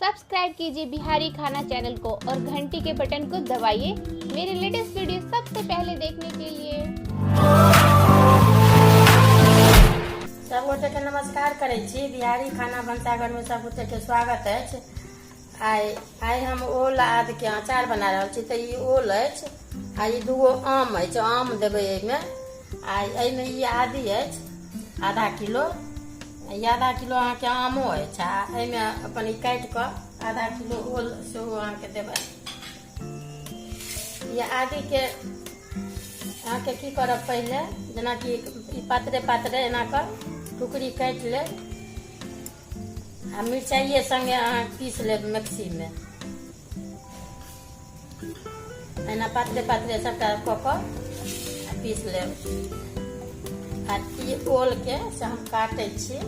Subscribe कीजिए बिहारी खाना channel को और घंटी के बटन को दबाइए मेरे लेटेस्ट वीडियो सबसे पहले देखने के लिए। सब गोटे के नमस्कार करे छी। बिहारी खाना भंसाघर में सब गोटे के स्वागत है। आई हम ओल आदि के अचार बना रहा छी। तो ये ओल है आ ये दूगो आम है। आम देवे एमे ये आदि है आधा किलो। ये आधा किलो अहाँ के आमो है। एमे अपन काट कर आधा किलो ओल से अहाँ के देवे। ये आदि के अहाँ के की करब पहले जना कि पातरे पातरे एना कर टुकड़ी काट ले आ मिर्चाइए संगे अहाँ पीस ले मिक्सी में। एना पातरे पातरे सबटा कऽ कऽ पीस ले। आ ई ओल के से हम काटे छी।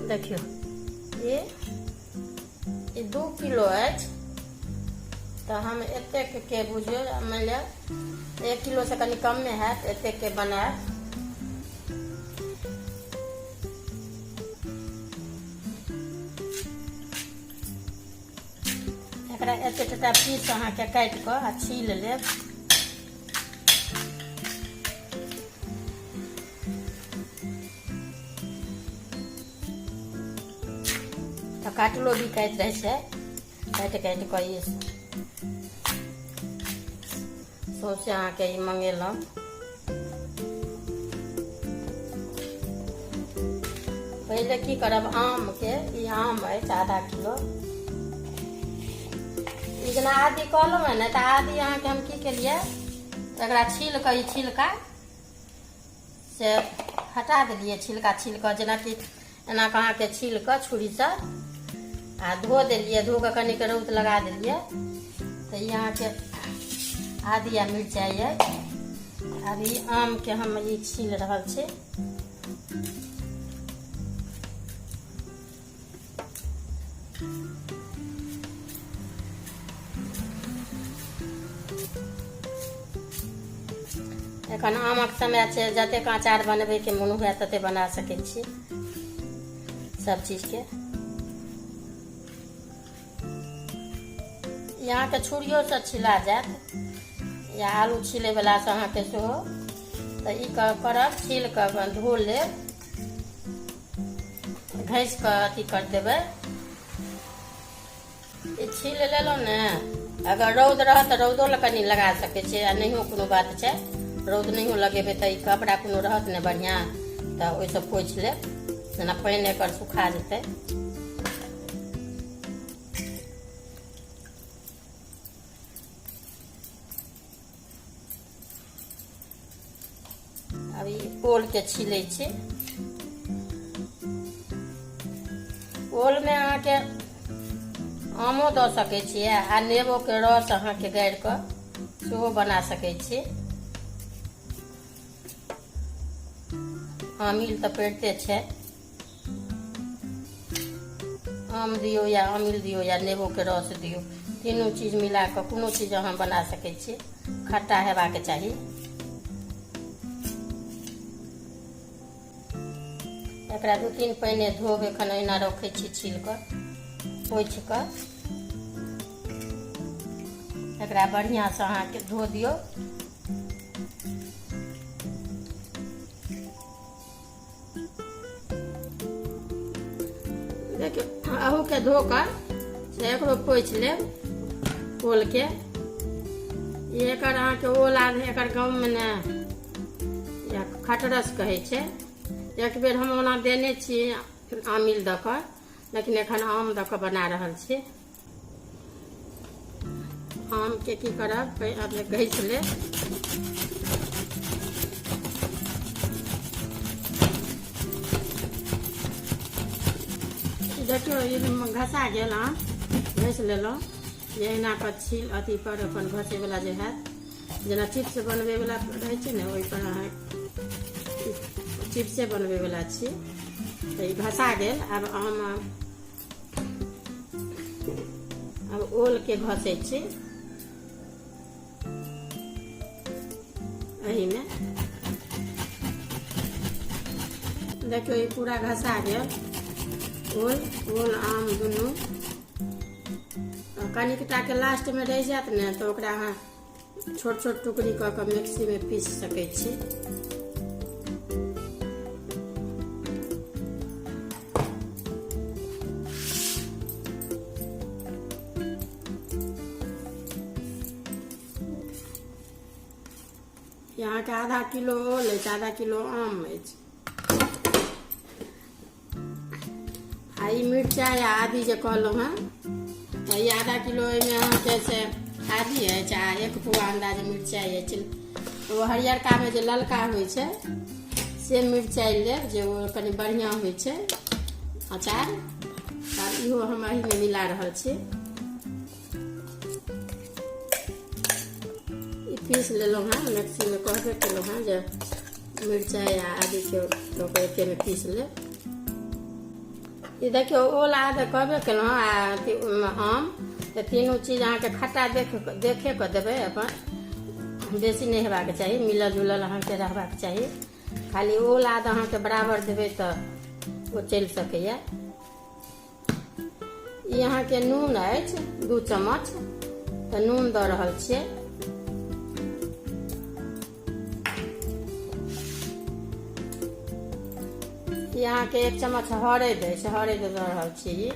देखियो ये 2 किलो है। तो हम एतेक के बुझियो मान लिया 1 किलो से कनी कम में है। एतेक के बनाए। एकरा एतेटा पीस अहाँ के काट के आ छील लेब। तो काटलो भी काट रहे छै। काट कर ये सौसे अहाँ के मंगेलहुँ। पहले की करब आम के ये आम है आधा किलो। जना आदि कहलहुँ है ना। तो आदि अहाँ के हम की केलिए एकरा छील के छिलका से हटा दिलिए। छिलका छील के जना कि एना अहाँ के छील के छुरी से आ धो दिलिए। धो के कनी रौद लगा दिलिए। तो यहाँ के आदि आ मिर्चाई है। अभी आम के हम ये छील रहा छे। एखन आमक समय छे। जते अचार बनबे के मन हुए तते बना सके छी सब चीज के। यहाँ के छुरियों से छिला जात या आलू छीले वाला से अहाँ के सेहो। तो ई करब छील कर धो ले घैस के अथी कर देवे। छील लेलो ने। अगर रौद रह तो रौदो कनी लगा सके छे आ नहियो कोनो बात छे। रौद नहियो लगेबे तो कपड़ा कोनो रहत ने बढ़िया तो ओइ से पोछ ले जना पाइन एकर सुखा जेते। अभी ओल के छीले छी। ओल में अहाँ के आमो दऽ सके छियै आ नेबो के रस अहाँ के गारि कऽ सेहो बना सके छी। आमिल तो पड़ते छे। आम दियो या आमिल दियो या नेबो के रस दियो। तीनों चीज मिला के कोनो चीज अहाँ बना सके छी। खट्टा हेबाक चाही। एकरा 2-3 पाइने धोब। एखन एना रखे छी छील कर पोछ कर। एकरा बढ़िया से अहाँ के धो दियो। देखियो अहू के धो कर से एकरो पोछ लेब ओल के। एकर अहाँ के ओल आदि एकर गाँव में ने या खटरस कहे छे। एक बेर हम ओना देने छी आमिल दऽ कऽ। लेकिन एखन आम दऽ कऽ बना रहल छी। आम के की करब पहले घैस ले। देखियो ये घसा गेल आम घैस लेलहुँ। ये एना कऽ छील अथी पर अपन घसे वाला जे है जना चिप्स बनबे वाला रहे छै ने ओहि पर अहाँ चिप्से बनबे वाला छी। तऽ ई घसा गेल। आब हम ओल के घसे छी एही में। देखियो ई पूरा घसा गेल ओल आम दुनू। कनिकटा के लास्ट में रह जात ने तो ओकरा अहाँ छोट छोट टुकड़ी कऽ के मिक्सी में पीस सकै छी। यहाँ के आधा किलो ओल अछि, आधा किलो आम अछि। आ ई मिरचाई आदि जे कहलहुँ हँ, ई आधा किलो में अहाँके से आदि अछि आ 1 पौआ अंदाज मिरचाई अछि। ओ हरियरका में जे ललका होइ छै से मिरचाई लेब जे ओ कनि बढ़िया होइ छै अचार। आब इहो हम एही में मिला रहल छी। ई पीस लेलहुँ हँ मिक्सी में, कहबे केलहुँ हँ जे मिरचाई आ आदि के लोग एके में पीस लेब। ये देखियो ओल आदि कहबे केलहुँ आ आम, तो तीनों चीज अहाँ के खट्टा देखे के देबै। अपन बेसी नहीं हेबाक चाही, मिलल जुलल अहाँ के रहबाक चाही। खाली ओल आदि अहाँ के बराबर देबै तो वो चल सकैया। ई अहाँ के नून अछि 2 चम्मच, तो नून दऽ रहल छियै। यहाँ के 1 चम्मच हरैद अछि, हरैद दऽ रहल छी।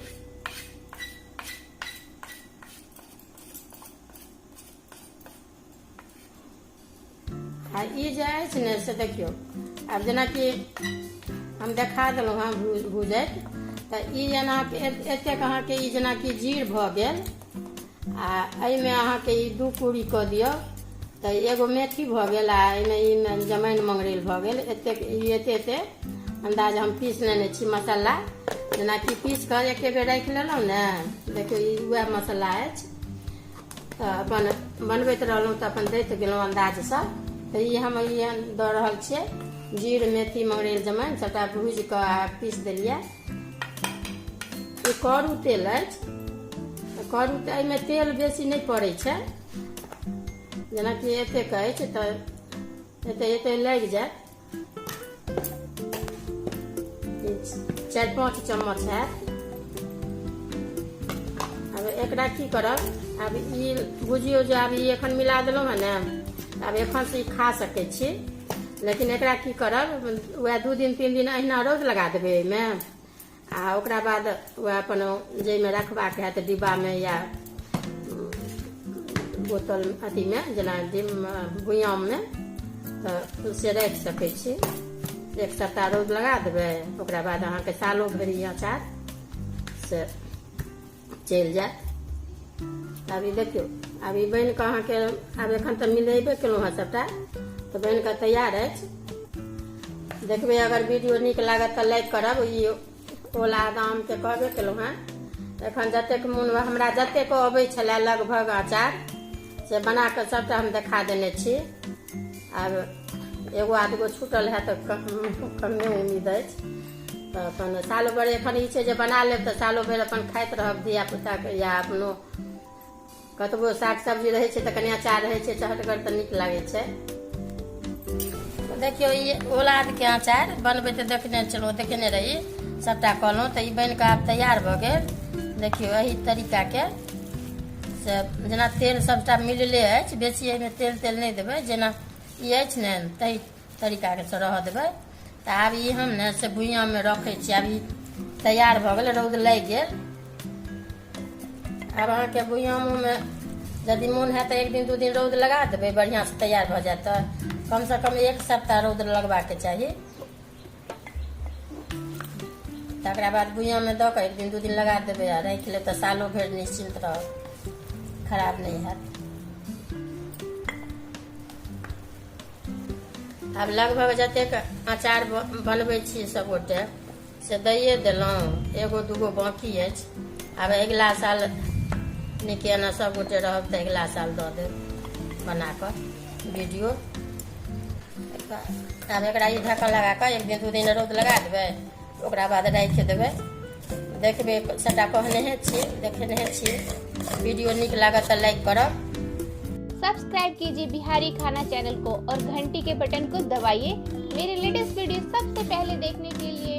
आ ई जे अछि ने से देखियो, आब जेनाकि हम देखा देलहुँ हँ भूजैत, तऽ ई जेना एतेक अहाँके ई जेनाकि जीर भऽ गेल आ एहिमे अहाँके ई 2 कूड़ी कऽ दियौ तऽ एगो मेथी भऽ गेल आ एहिमे ई जमाइन मंगरैल भऽ गेल। एते अंदाज हम पीस लेने छी मसाला। जेनाकि पीस कर एके बेर राखि लेलहुँ ने, देखियो ई वएह मसाला अछि। तऽ अपन बनबैत रहलहुँ तऽ अपन दैत गेलहुँ अंदाजसँ। तऽ ई हम दऽ रहल छियै जीर मेथी मंगरैल जमाइन सबटा भूज कऽ आ पीस देलियै। ई करू तेल अछि, करू तऽ एहिमे तेल बेसी नहीं पड़ै छै। जेनाकि एतेक अछि तऽ एते लागि जायत, 4-5 चम्मच हैत। अब एकरा की करब, अब ई बुझियो जे अब ई एखन मिला देलहुँ हँ ने, अब एखन से खा सकै छी। लेकिन एकरा की करब, वह 2 दिन 3 दिन अहिना रौद लगा देबै एहिमे आ ओकरा बाद वह अपन जाहिमे रखबाक हैत डिब्बा में या बोतल अथी में, जेना बुयाम में, तऽ से राखि सकै छी। 1 सप्ताह रौद लगा देबै, ओकरा बाद अहाँके सालो भरि ई अचार से चलि जायत। अब ई देखियो, अब ई बनि कऽ अहाँके आब एखन तऽ मिलेबे केलहुँ हँ सबटा, तऽ बनि कऽ तैयार अछि। देखबै अगर वीडियो नीक लागत तऽ लाइक करब। ई ओल आम के कहबे केलहुँ हँ, एखन जतेक मोन हमरा जतेक अबै छलै लगभग अचार से बना कऽ सबटा हम देखा देने छी। आब एगो आधगो छूटल है तऽ कमे उम्मीद अछि। तऽ अपन सालो भरि एखन ई छै जे बना लेब तऽ सालो भरि अपन खाइत रहब धियापुताके, या अपनो कतबो साग सब्जी रहै छै तऽ कनि अचार रहै छै चहटगर तऽ नीक लागै छै। देखियो ई ओलाद के अचार बनबै तऽ देखने रही सबटा कहलहुँ। तऽ ई बनि कऽ आब तैयार भऽ गेल। देखियो एही तरीका के से जेना तेल सबटा मिलले अछि, बेसी एहिमे तेल नहीं देबै। जेना ई अछि ने तही तरीका के से रह देबै। तऽ आब ई हम ने से भुइयाँ में रखै छी। आब ई तैयार भऽ गेल, रौद लागि गेल। आब अहाँके भुइयामो में यदि मोन है तो 1 दिन 2 दिन रौद लगा देबै, बढ़िया से तैयार भऽ जायत। तऽ कम से कम 1 सप्ताह रौद लगबाके चाही। तकरा बाद भुइयाँ में दऽ कऽ 1 दिन 2 दिन लगा देबै आ राखि लेब तऽ सालो भरि निश्चिंत रहब, खराब नहीं हैत। आब लगभग जतेक अचार बनबै छी सब गोटे से दैए देलहुँ, 1-2 बाकी अछि। आब अगिला साल नीक एना सब गोटे रहब तऽ अगिला साल दऽ देब बना कऽ वीडियो। आब एकरा ई ढक्कन लगा कऽ 1 दिन 2 दिन रौद लगा देबै, ओकरा बाद राखि देबै। देखबै सबटा कहने छियै, देखने छियै। वीडियो नीक लागत तऽ लाइक करब। सब्सक्राइब कीजिए बिहारी खाना चैनल को और घंटी के बटन को दबाइए मेरे लेटेस्ट वीडियो सबसे पहले देखने के लिए।